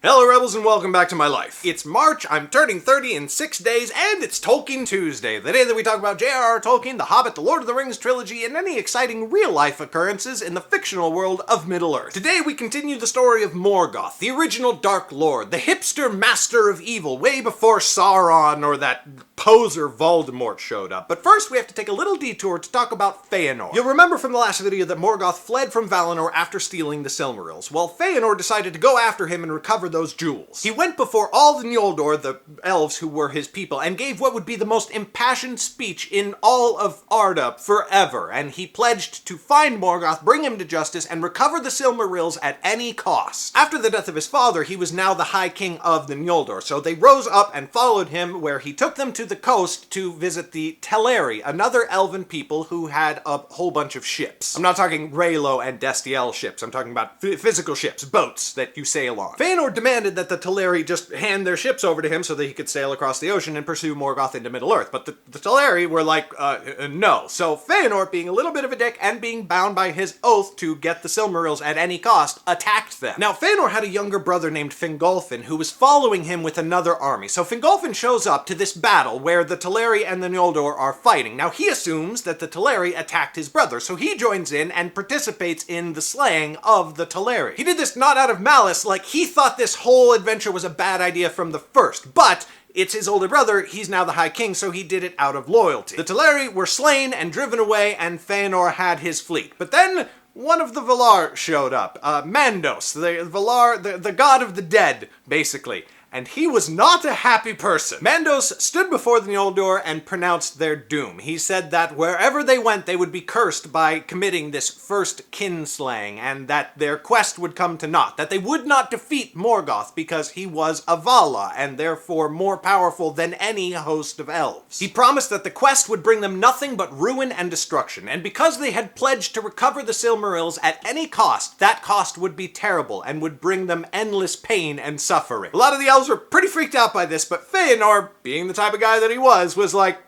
Hello Rebels and welcome back to my life. It's March, I'm turning 30 in 6 days, and it's Tolkien Tuesday, the day that we talk about J.R.R. Tolkien, The Hobbit, The Lord of the Rings trilogy, and any exciting real-life occurrences in the fictional world of Middle-earth. Today we continue the story of Morgoth, the original Dark Lord, the hipster master of evil, way before Sauron or that poser Voldemort showed up. But first we have to take a little detour to talk about Fëanor. You'll remember from the last video that Morgoth fled from Valinor after stealing the Silmarils. Well, Fëanor decided to go after him and recover those jewels. He went before all the Noldor, the elves who were his people, and gave what would be the most impassioned speech in all of Arda forever, and he pledged to find Morgoth, bring him to justice, and recover the Silmarils at any cost. After the death of his father, he was now the High King of the Noldor, so they rose up and followed him, where he took them to the coast to visit the Teleri, another elven people who had a whole bunch of ships. I'm not talking Raylo and Destiel ships, I'm talking about physical ships, boats that you sail on. Fëanor demanded that the Teleri just hand their ships over to him so that he could sail across the ocean and pursue Morgoth into Middle-earth, but the Teleri were like, no. So Fëanor, being a little bit of a dick and being bound by his oath to get the Silmarils at any cost, attacked them. Now, Fëanor had a younger brother named Fingolfin who was following him with another army, so Fingolfin shows up to this battle where the Teleri and the Noldor are fighting. Now, he assumes that the Teleri attacked his brother, so he joins in and participates in the slaying of the Teleri. He did this not out of malice, like he thought this whole adventure was a bad idea from the first, but it's his older brother, he's now the High King, so he did it out of loyalty. The Teleri were slain and driven away, and Fëanor had his fleet. But then one of the Valar showed up, Mandos, the Valar, the god of the dead, basically. And he was not a happy person. Mandos stood before the Noldor and pronounced their doom. He said that wherever they went, they would be cursed by committing this first kinslaying, and that their quest would come to naught, that they would not defeat Morgoth because he was a Vala, and therefore more powerful than any host of elves. He promised that the quest would bring them nothing but ruin and destruction, and because they had pledged to recover the Silmarils at any cost, that cost would be terrible and would bring them endless pain and suffering. A lot of the elves were pretty freaked out by this, but Fëanor, being the type of guy that he was like,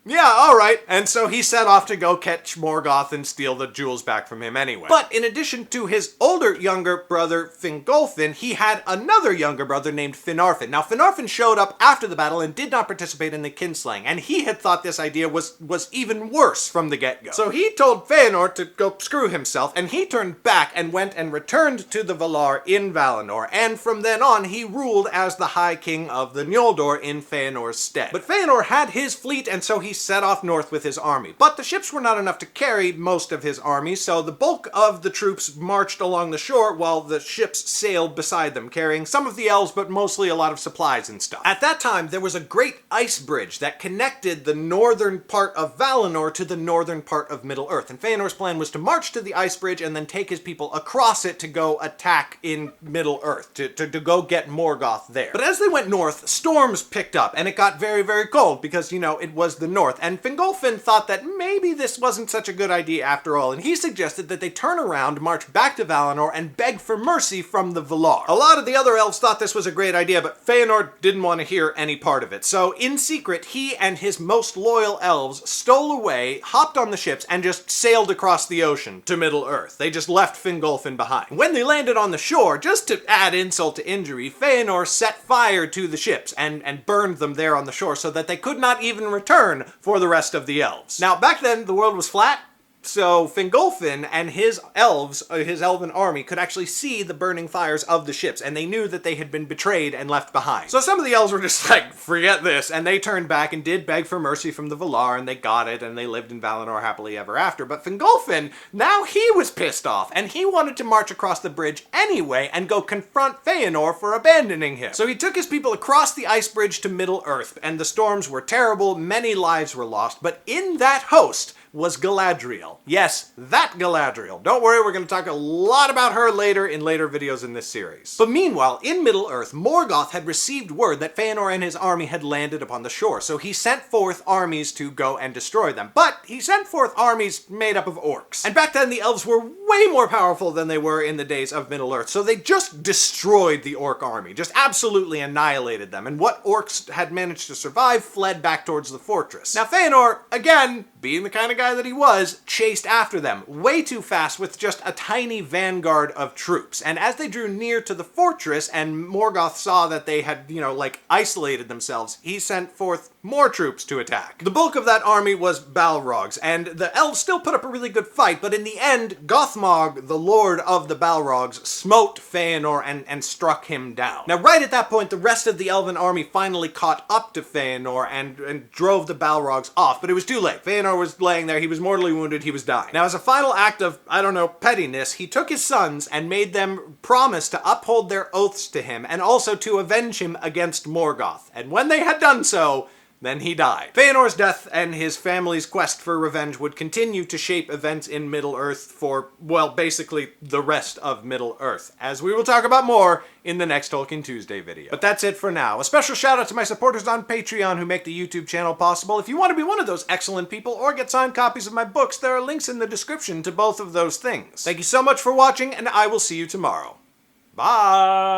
yeah, alright. And so he set off to go catch Morgoth and steal the jewels back from him anyway. But in addition to his younger brother Fingolfin, he had another younger brother named Finarfin. Now, Finarfin showed up after the battle and did not participate in the kinslaying, and he had thought this idea was even worse from the get-go. So he told Fëanor to go screw himself, and he turned back and went and returned to the Valar in Valinor, and from then on he ruled as the High King of the Noldor in Fëanor's stead. But Fëanor had his fleet, and so he set off north with his army. But the ships were not enough to carry most of his army, so the bulk of the troops marched along the shore while the ships sailed beside them, carrying some of the elves, but mostly a lot of supplies and stuff. At that time, there was a great ice bridge that connected the northern part of Valinor to the northern part of Middle-earth, and Fëanor's plan was to march to the ice bridge and then take his people across it to go attack in Middle-earth, to go get Morgoth there. But as they went north, storms picked up, and it got very, very cold, because, you know, it was the north. And Fingolfin thought that maybe this wasn't such a good idea after all, and he suggested that they turn around, march back to Valinor, and beg for mercy from the Valar. A lot of the other elves thought this was a great idea, but Fëanor didn't want to hear any part of it. So, in secret, he and his most loyal elves stole away, hopped on the ships, and just sailed across the ocean to Middle-earth. They just left Fingolfin behind. When they landed on the shore, just to add insult to injury, Fëanor set fire to the ships and burned them there on the shore so that they could not even return for the rest of the elves. Now, back then, the world was flat, so Fingolfin and his elves, his elven army, could actually see the burning fires of the ships, and they knew that they had been betrayed and left behind. So some of the elves were just like, forget this, and they turned back and did beg for mercy from the Valar, and they got it, and they lived in Valinor happily ever after. But Fingolfin, now he was pissed off, and he wanted to march across the bridge anyway and go confront Fëanor for abandoning him. So he took his people across the ice bridge to Middle-earth, and the storms were terrible, many lives were lost, but in that host was Galadriel. Yes, that Galadriel. Don't worry, we're going to talk a lot about her later in later videos in this series. But meanwhile, in Middle-earth, Morgoth had received word that Fëanor and his army had landed upon the shore, so he sent forth armies to go and destroy them. But he sent forth armies made up of orcs. And back then, the elves were way more powerful than they were in the days of Middle-earth, so they just destroyed the orc army, just absolutely annihilated them, and what orcs had managed to survive fled back towards the fortress. Now Fëanor, again, being the kind of guy that he was, chased after them way too fast with just a tiny vanguard of troops. And as they drew near to the fortress and Morgoth saw that they had, isolated themselves, he sent forth more troops to attack. The bulk of that army was Balrogs, and the elves still put up a really good fight, but in the end, Gothmog, the lord of the Balrogs, smote Fëanor and struck him down. Now, right at that point, the rest of the elven army finally caught up to Fëanor and drove the Balrogs off, but it was too late. Fëanor was laying there, he was mortally wounded, he was dying. Now, as a final act of, pettiness, he took his sons and made them promise to uphold their oaths to him, and also to avenge him against Morgoth. And when they had done so, then he died. Fëanor's death and his family's quest for revenge would continue to shape events in Middle-earth for, well, basically the rest of Middle-earth, as we will talk about more in the next Tolkien Tuesday video. But that's it for now. A special shout out to my supporters on Patreon who make the YouTube channel possible. If you want to be one of those excellent people or get signed copies of my books, there are links in the description to both of those things. Thank you so much for watching, and I will see you tomorrow. Bye!